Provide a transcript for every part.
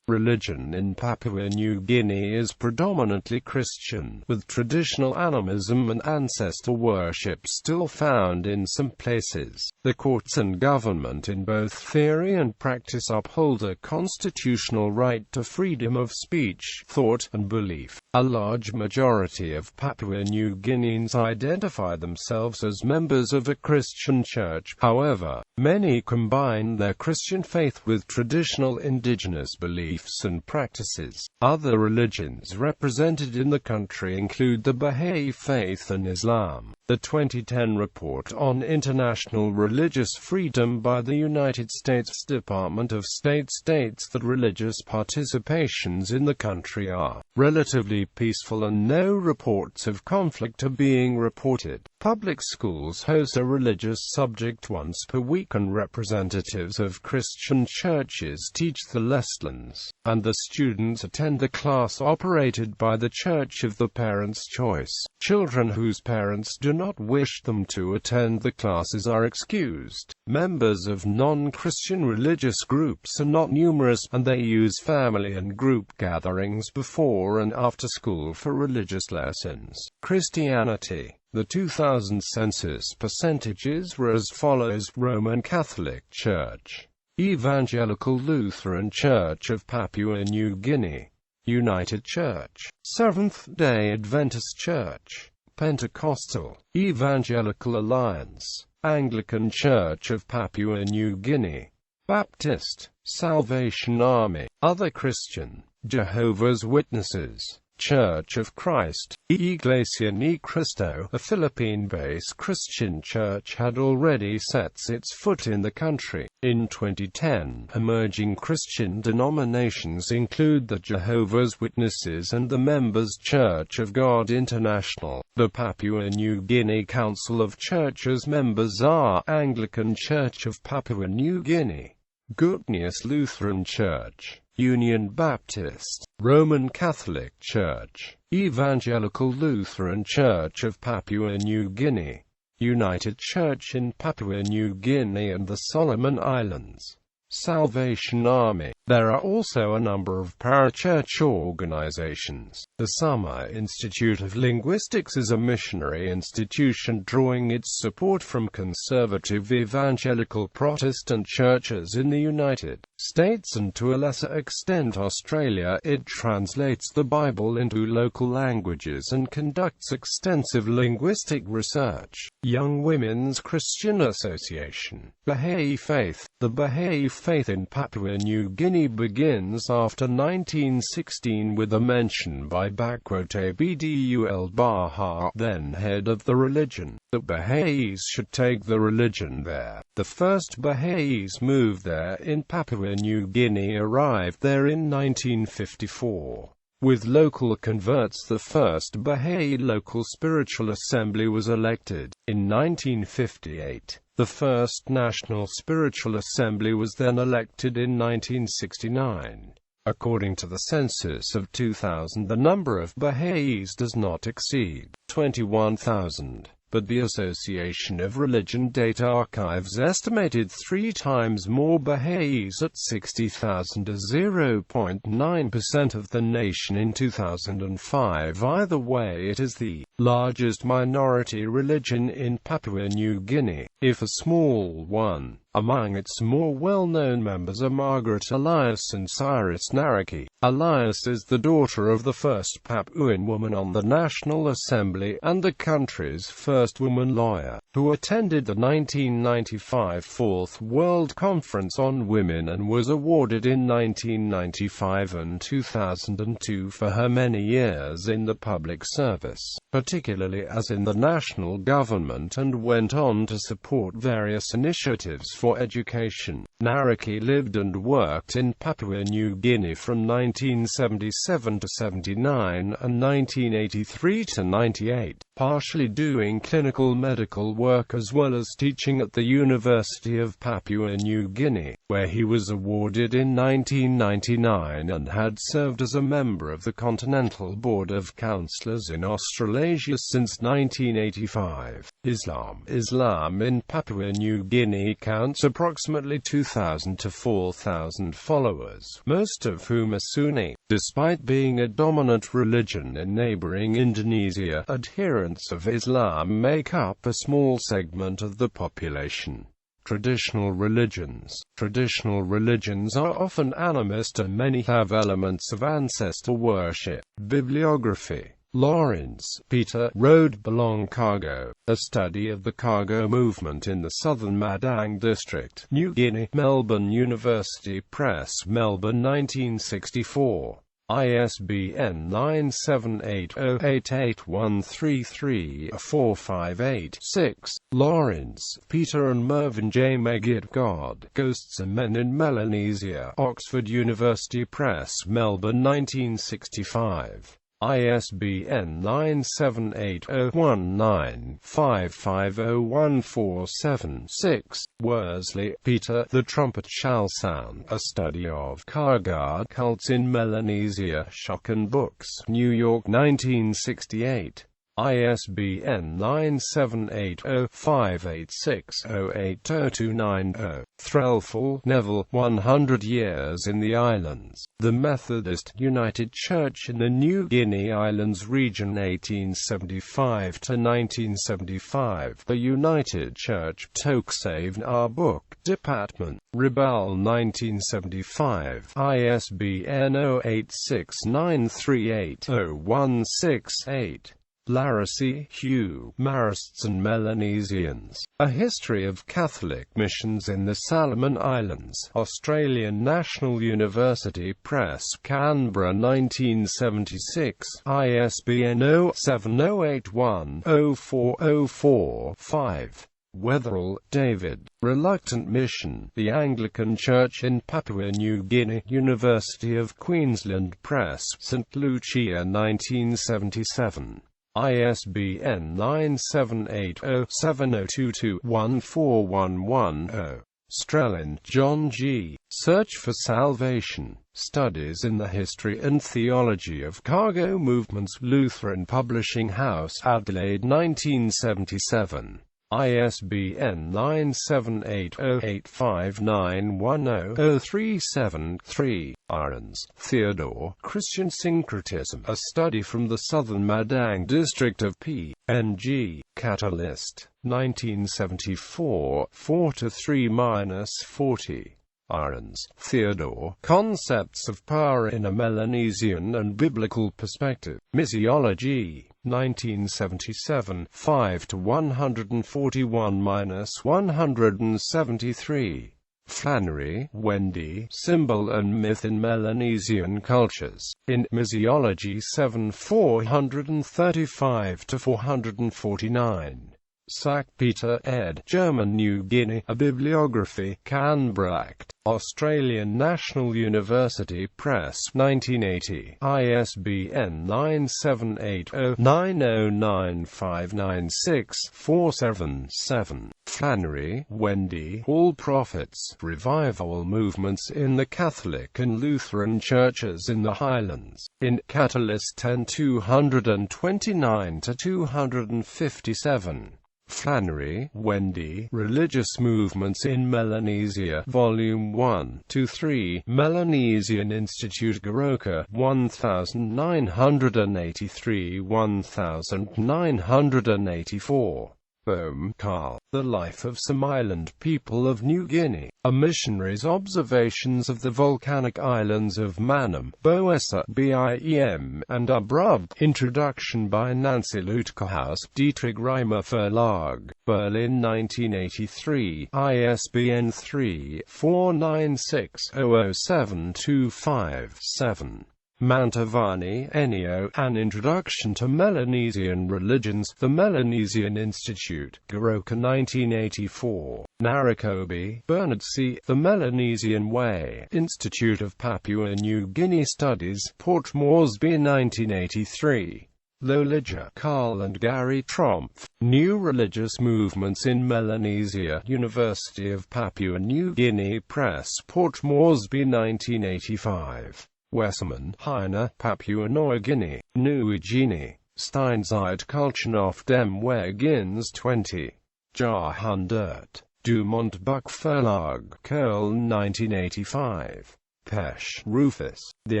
Religion in Papua New Guinea is predominantly Christian, with traditional animism and ancestor worship still found in some places. The courts and government in both theory and practice uphold a constitutional right to freedom of speech, thought, and belief. A large majority of Papua New Guineans identify themselves as members of a Christian church. However, many combine their Christian faith with traditional indigenous beliefs and practices. Other religions represented in the country include the Bahá'í faith and Islam. The 2010 report on international religious freedom by the United States Department of State states that religious participations in the country are relatively peaceful and no reports of conflict are being reported. Public schools host a religious subject once per week and representatives of Christian churches teach the lessons, and the students attend a class operated by the church of the parents' choice. Children whose parents do not wish them to attend the classes are excused. Members of non-Christian religious groups are not numerous, and they use family and group gatherings before and after school for religious lessons. Christianity. The 2000 census percentages were as follows: Roman Catholic Church, Evangelical Lutheran Church of Papua New Guinea, United Church, Seventh-day Adventist Church, Pentecostal, Evangelical Alliance, Anglican Church of Papua New Guinea, Baptist, Salvation Army, Other Christian, Jehovah's Witnesses, Church of Christ, Iglesia Ni Cristo. A Philippine-based Christian church had already set its foot in the country. In 2010, emerging Christian denominations include the Jehovah's Witnesses and the Members Church of God International. The Papua New Guinea Council of Churches members are Anglican Church of Papua New Guinea, Goodness Lutheran Church, Union Baptist, Roman Catholic Church, Evangelical Lutheran Church of Papua New Guinea, United Church in Papua New Guinea and the Solomon Islands, Salvation Army. There are also a number of parachurch organizations. The Summer Institute of Linguistics is a missionary institution drawing its support from conservative evangelical Protestant churches in the United States and to a lesser extent Australia. It translates the Bible into local languages and conducts extensive linguistic research. Young Women's Christian Association. Bahá'í Faith. The Bahá'í faith in Papua New Guinea begins after 1916 with a mention by Abdul Baha, then head of the religion, that Baha'is should take the religion there. The first Baha'is moved there in Papua New Guinea arrived there in 1954. With local converts, the first Bahá'í local spiritual assembly was elected. In 1958, the first National Spiritual Assembly was then elected in 1969. According to the census of 2000, the number of Baha'is does not exceed 21,000. But the Association of Religion Data Archives estimated 3 times more Baha'is at 60,000 as 0.9% of the nation in 2005. Either way, it is the largest minority religion in Papua New Guinea, if a small one. Among its more well-known members are Margaret Elias and Cyrus Naraki. Elias is the daughter of the first Papuan woman on the National Assembly and the country's first woman lawyer, who attended the 1995 Fourth World Conference on Women and was awarded in 1995 and 2002 for her many years in the public service, particularly as in the national government, and went on to support various initiatives for education. Naraki lived and worked in Papua New Guinea from 1977 to 79 and 1983 to 98, partially doing clinical medical work work as well as teaching at the University of Papua New Guinea, where he was awarded in 1999 and had served as a member of the Continental Board of Councillors in Australasia since 1985. Islam in Papua New Guinea counts approximately 2,000 to 4,000 followers, most of whom are Sunni. Despite being a dominant religion in neighboring Indonesia, adherents of Islam make up a small segment of the population. Traditional religions. Traditional religions are often animist and many have elements of ancestor worship. Bibliography. Lawrence, Peter, Road Belong Cargo, A Study of the Cargo Movement in the Southern Madang District, New Guinea, Melbourne University Press, Melbourne 1964. ISBN 978088133-458-6. Lawrence, Peter and Mervyn J. Megid God, Ghosts and Men in Melanesia, Oxford University Press, Melbourne 1965. ISBN 978-019-550147-6. Worsley, Peter, The Trumpet Shall Sound, A Study of Karga Cults in Melanesia, Schocken Books, New York 1968. ISBN 978-0586-08029-0. Threlfall, Neville, 100 Years in the Islands. The Methodist United Church in the New Guinea Islands region 1875–1975. The United Church Toksavn R. Book, Department, Rebel 1975. ISBN 0869380168. Laracy, Hugh, Marists and Melanesians, A History of Catholic Missions in the Solomon Islands, Australian National University Press, Canberra 1976, ISBN 07081-04045. Wetherell, David, Reluctant Mission, The Anglican Church in Papua New Guinea, University of Queensland Press, St. Lucia 1977. ISBN 978-07022-1411-0. Strelin, John G. Search for Salvation. Studies in the History and Theology of Cargo Movements, Lutheran Publishing House, Adelaide 1977. ISBN 978-085910-037-3. Ahrens, Theodore, Christian Syncretism, A Study from the Southern Madang District of P.N.G. Catalyst, 1974, 4-3-40. Ahrens, Theodore, Concepts of Power in a Melanesian and Biblical Perspective, Missiology, 1977, 5-141-173. Flannery, Wendy, Symbol and Myth in Melanesian Cultures, in Missiology 7 435-449. Sack, Peter, ed. German New Guinea, A Bibliography, Canberra, Australian National University Press, 1980. ISBN 978-0-909596-477. Flannery, Wendy, All Prophets, Revival Movements in the Catholic and Lutheran Churches in the Highlands, in Catalyst 10 229-257. Flannery, Wendy, Religious Movements in Melanesia, Volume 1-3, Melanesian Institute, Goroka, 1983-1984. Bohm, Carl, The Life of Some Island People of New Guinea, A Missionary's Observations of the Volcanic Islands of Manam, Boessa, BIEM, and Abrub. Introduction by Nancy Lutkehaus, Dietrich Reimer Verlag, Berlin 1983, ISBN 3-496-007-257. Mantovani, Ennio, An Introduction to Melanesian Religions, The Melanesian Institute, Goroka 1984. Narakobi, Bernard C., The Melanesian Way, Institute of Papua New Guinea Studies, Port Moresby 1983. Lolija Carl and Gary Trumpf, New Religious Movements in Melanesia, University of Papua New Guinea Press, Port Moresby 1985. Westerman, Heine, Papua New Guinea, New Guinea, Steinzeit Kulturnof dem Wegins 20. Jahrhundert. Dumont Buck Verlag, Köln 1985. Pesch, Rufus, The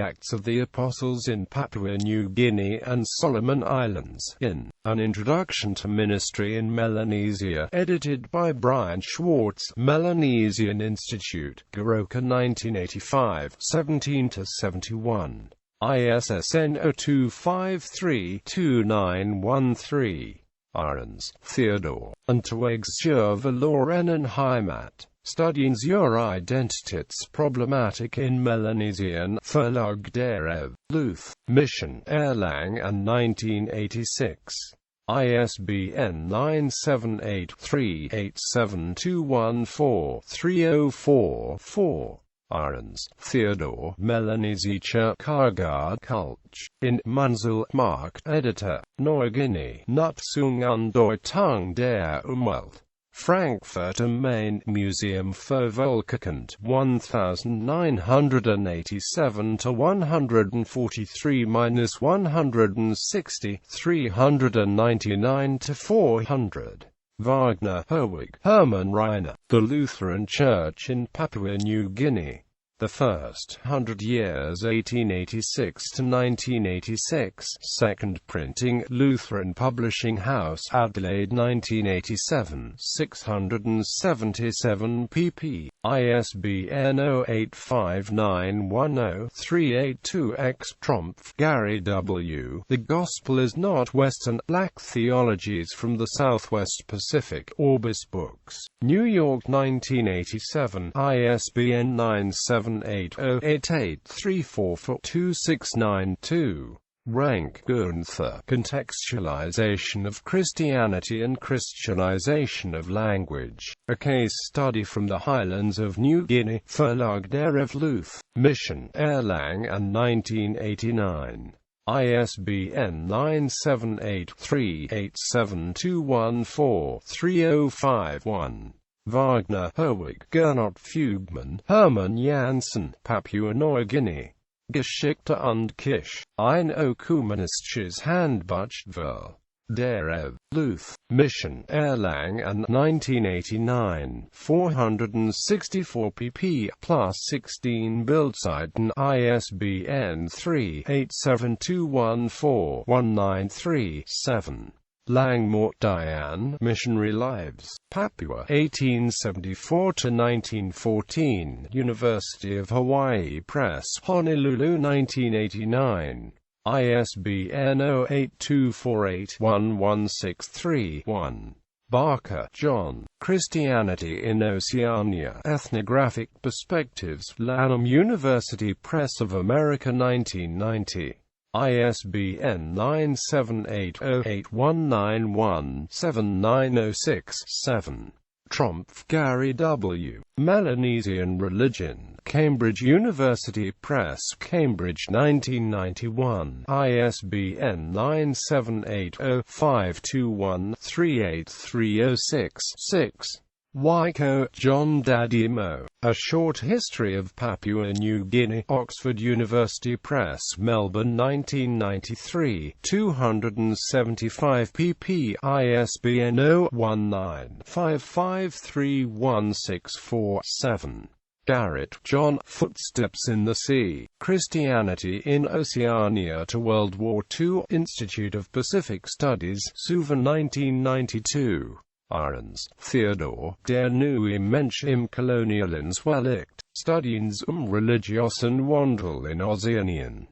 Acts of the Apostles in Papua New Guinea and Solomon Islands, in An Introduction to Ministry in Melanesia, edited by Brian Schwartz, Melanesian Institute, Goroka 1985, 17-71. ISSN 02532913. Ahrens, Theodore, Unterwegs zur verlorenen Heimat. Studien zur Identitätsproblematik in Melanesien, Verlag der Luth, Mission, Erlangen 1986. ISBN 9783872143044. Ahrens, Theodore, Melanesische Kargard Kulch, in Mansul Markt, Editor, Neue Guinea, Nutzung und Deutung der Umwelt. Frankfurt am Main, Museum für Völkerkunde, 1987-143-160, 399-400. Wagner, Herwig, Hermann Reiner, The Lutheran Church in Papua New Guinea. The First 100 Years 1886–1986, Second Printing, Lutheran Publishing House, Adelaide 1987, 677 pp. ISBN 085910-382-X. Trumpf, Gary W. The Gospel is Not Western, Black Theologies from the Southwest Pacific, Orbis Books, New York 1987, ISBN 978-088-344-2692. Rank, Gunther, Contextualization of Christianity and Christianization of Language, a case study from the highlands of New Guinea, Verlag der Luth, Mission, Erlangen 1989. ISBN 978-387214305-1. Wagner, Herwig, Gernot Fugman, Hermann Janssen, Papua New Guinea. Geschichte und Kisch, ein ökumenisches Handbuch der Luth, Mission, Erlangen 1989, 464 pp. Plus 16 Bildseiten. ISBN 3-87214-193-7. Langmort Diane, Missionary Lives, Papua, 1874–1914, University of Hawaii Press, Honolulu 1989. ISBN 0824811631. Barker, John, Christianity in Oceania, Ethnographic Perspectives, Lanham University Press of America 1990. ISBN 978-08191-7906-7. Trumpf, Gary W. Melanesian Religion, Cambridge University Press, Cambridge 1991. ISBN 978-0521-38306-6. Wyko, John Dadimo, A Short History of Papua New Guinea, Oxford University Press, Melbourne 1993, 275 pp. ISBN 0-19-553164-7. Garrett, John, Footsteps in the Sea, Christianity in Oceania to World War II, Institute of Pacific Studies, Suva 1992. Ahrens, Theodore, Der neue Mensch im Kolonialismus, Studien zum religiösen Wandel in Ozeanien.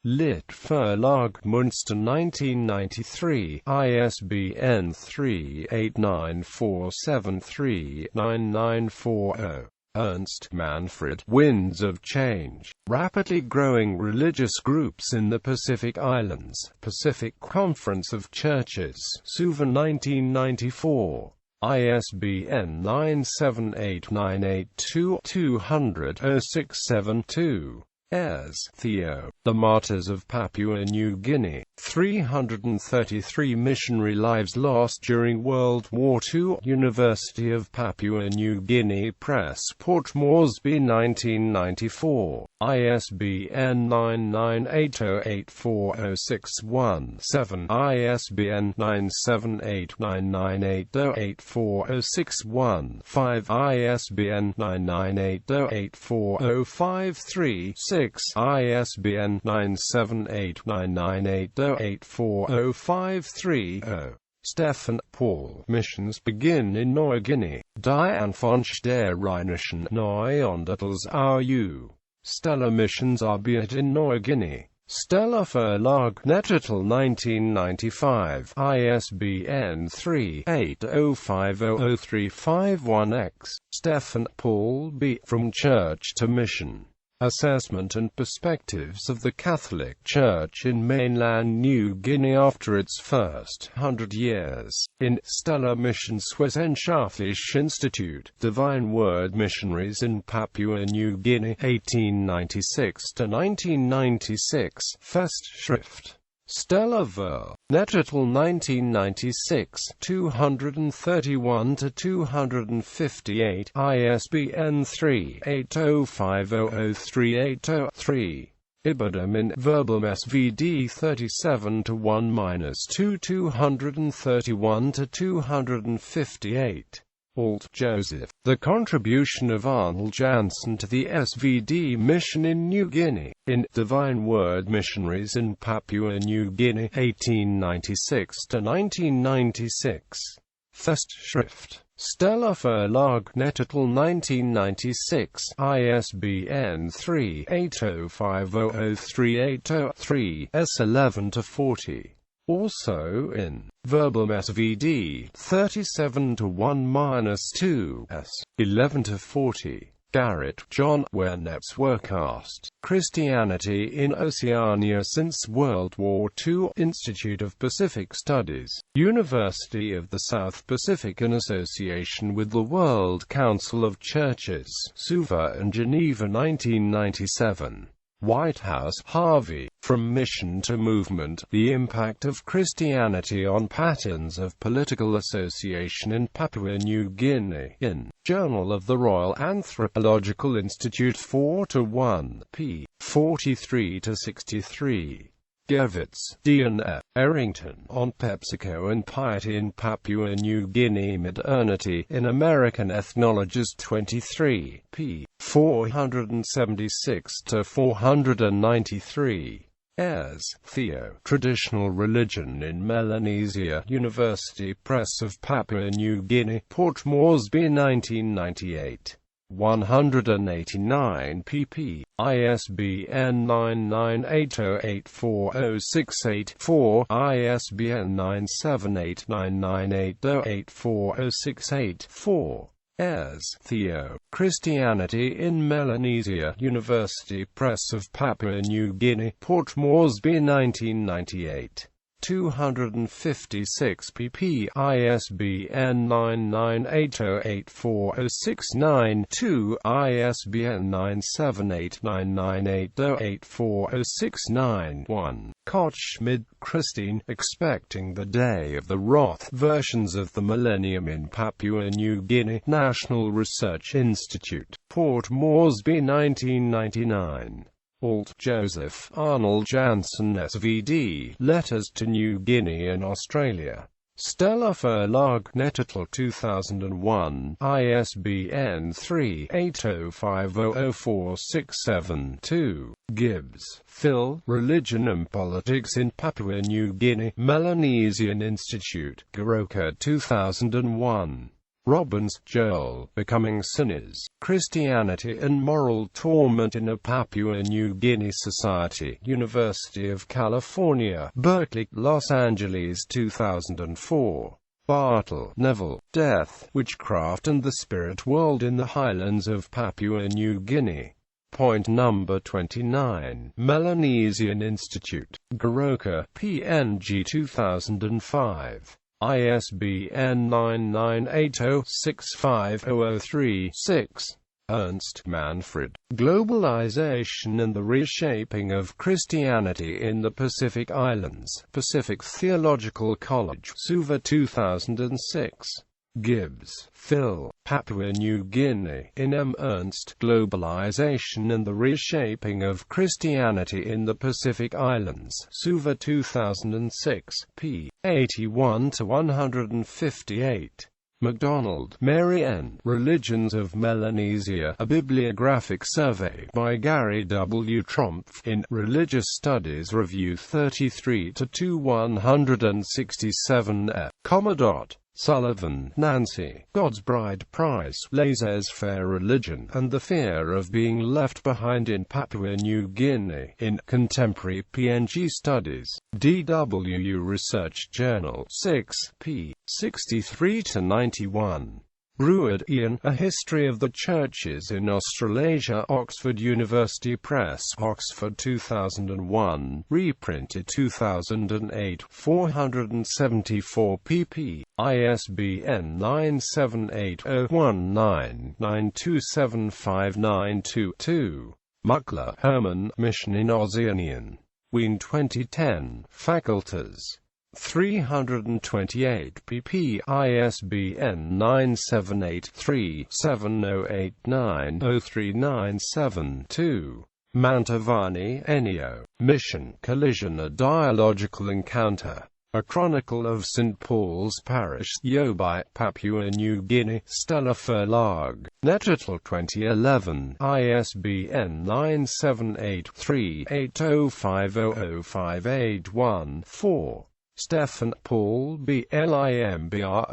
Lit. Verlag, Münster 1993, ISBN 3-89473-9940. Ernst, Manfred, Winds of Change, Rapidly Growing Religious Groups in the Pacific Islands, Pacific Conference of Churches, Suva 1994. ISBN 978-982-200-0672. As Theo, The Martyrs of Papua New Guinea, 333 missionary lives lost during World War II. University of Papua New Guinea Press, Port Moresby, 1994. ISBN 998084061-7, ISBN 97899808461-5, ISBN 998084053-6, ISBN 97899808453-0. Stefan, Paul. Missions begin in Neue Guinea. Die Anfang der Rheinischen Neuandertals au. Stellar missions arbeit in Neue Guinea. Stellar Verlag, Nettitel 1995, ISBN 3-80500351-X. Stefan, Paul B. From Church to Mission. Assessment and Perspectives of the Catholic Church in Mainland New Guinea after its first 100 years. In Stellar Missionswissenschaftliches Institut, Divine Word Missionaries in Papua New Guinea, 1896–1996, Festschrift. Stellar Ver. Nettitel 1996, 231–258, ISBN 3-80500380-3. Ibidem in Verbum SVD 37–1–2 231–258. Alt. Joseph. The Contribution of Arnold Janssen to the SVD Mission in New Guinea, in Divine Word Missionaries in Papua New Guinea, 1896–1996. Festschrift. Stellar Verlag, Nettitel 1996, ISBN 3-80500380-3, S11–40. Also in Verbum SVD 37–1–2, S. 11–40. Garrett, John. Where Neps Workcast. Christianity in Oceania Since World War II. Institute of Pacific Studies. University of the South Pacific in association with the World Council of Churches. Suva and Geneva, 1997. Whitehouse, Harvey. From Mission to Movement, The Impact of Christianity on Patterns of Political Association in Papua New Guinea, in Journal of the Royal Anthropological Institute 4–1, p. 43–63. Gevitz, Dean F. Errington, on PepsiCo and Piety in Papua New Guinea Modernity in American Ethnologist 23, p. 476–493. As Theo, Traditional Religion in Melanesia, University Press of Papua New Guinea, Port Moresby, 1998. 189 pp. ISBN 9980840684, ISBN 9789980840684. As Theo, Christianity in Melanesia, University Press of Papua New Guinea, Port Moresby, 1998. 256 pp. ISBN 9980840692, ISBN 9789980840691. Koch, Schmid, Christine. Expecting the Day of the Wrath. Versions of the Millennium in Papua New Guinea. National Research Institute. Port Moresby, 1999. Alt. Joseph, Arnold Janssen SVD, Letters to New Guinea and Australia. Stellar Verlag, Nettitel 2001, ISBN 3-80500467-2. Gibbs, Phil, Religion and Politics in Papua New Guinea, Melanesian Institute, Goroka 2001. Robbins, Joel, Becoming Sinners, Christianity and Moral Torment in a Papua New Guinea Society, University of California, Berkeley, Los Angeles 2004. Bartle, Neville, Death, Witchcraft and the Spirit World in the Highlands of Papua New Guinea. Point number 29, Melanesian Institute, Goroka, PNG 2005. ISBN 9980650036. Ernst Manfred. Globalization and the Reshaping of Christianity in the Pacific Islands. Pacific Theological College. Suva 2006. Gibbs, Phil. Papua New Guinea. In M. Ernst. Globalization and the Reshaping of Christianity in the Pacific Islands. Suva 2006. p. 81-158. MacDonald, Mary N. Religions of Melanesia, a bibliographic survey by Gary W. Trompf, in Religious Studies Review 33-167 Commodore. Sullivan, Nancy. God's Bride Price, Laissez-faire Religion, and the Fear of Being Left Behind in Papua New Guinea, in Contemporary PNG Studies. DWU Research Journal 6, p. 63-91. Breward, Ian. A History of the Churches in Australasia. Oxford University Press. Oxford 2001. Reprinted 2008. 474 pp. ISBN 978-019-927592-2. Muckler, Herman. Mission in Oceanian. Wien 2010. Faculties. 328 pp. ISBN 978-3-7089-0397-2. Mantovani, Ennio. Mission, Collision, a Dialogical Encounter. A Chronicle of St. Paul's Parish, Yobai, Papua New Guinea, Stella Verlag. Nettitle 2011. ISBN 978-3-80500581-4. Stefan Paul B. Limbrock,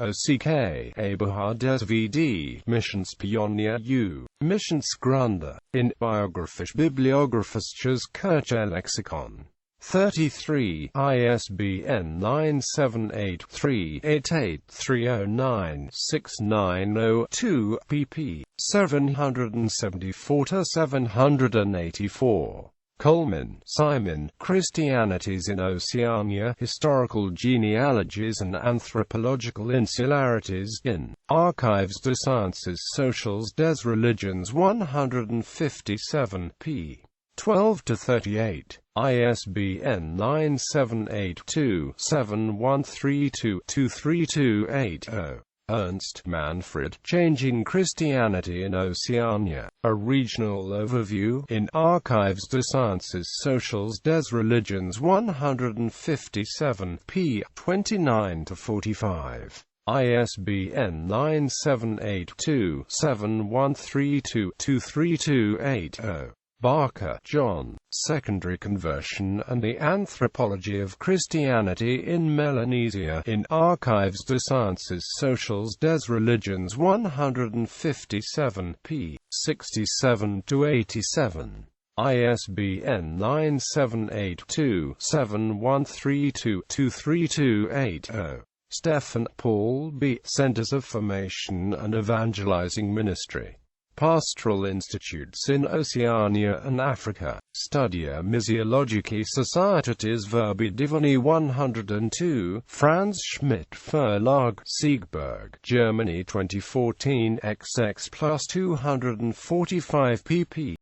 Abraham SVD, Missionspioneer U. Missionsgründer, in Biographisch Bibliographisches Kirchenlexikon. 33, ISBN 978-3-88309-690-2, pp. 774-784. Coleman, Simon. Christianities in Oceania, Historical Genealogies and Anthropological Insularities, in Archives des Sciences Sociales des Religions 157 p. 12-38. ISBN 978-2-7132-23280. Ernst Manfred, Changing Christianity in Oceania, a Regional Overview, in Archives des Sciences Sociales des Religions 157 p. 29-45. ISBN 978-2-7132-23280. Barker, John. Secondary Conversion and the Anthropology of Christianity in Melanesia, in Archives des Sciences Sociales des Religions 157 p. 67-87. ISBN 978-2-7132-23280. Stefan Paul B. Centers of Formation and Evangelizing Ministry. Pastoral Institutes in Oceania and Africa. Studia Missiologicae Societatis Verbi Divini 102, Franz Schmidt Verlag, Siegburg, Germany 2014, XX plus 245 pp.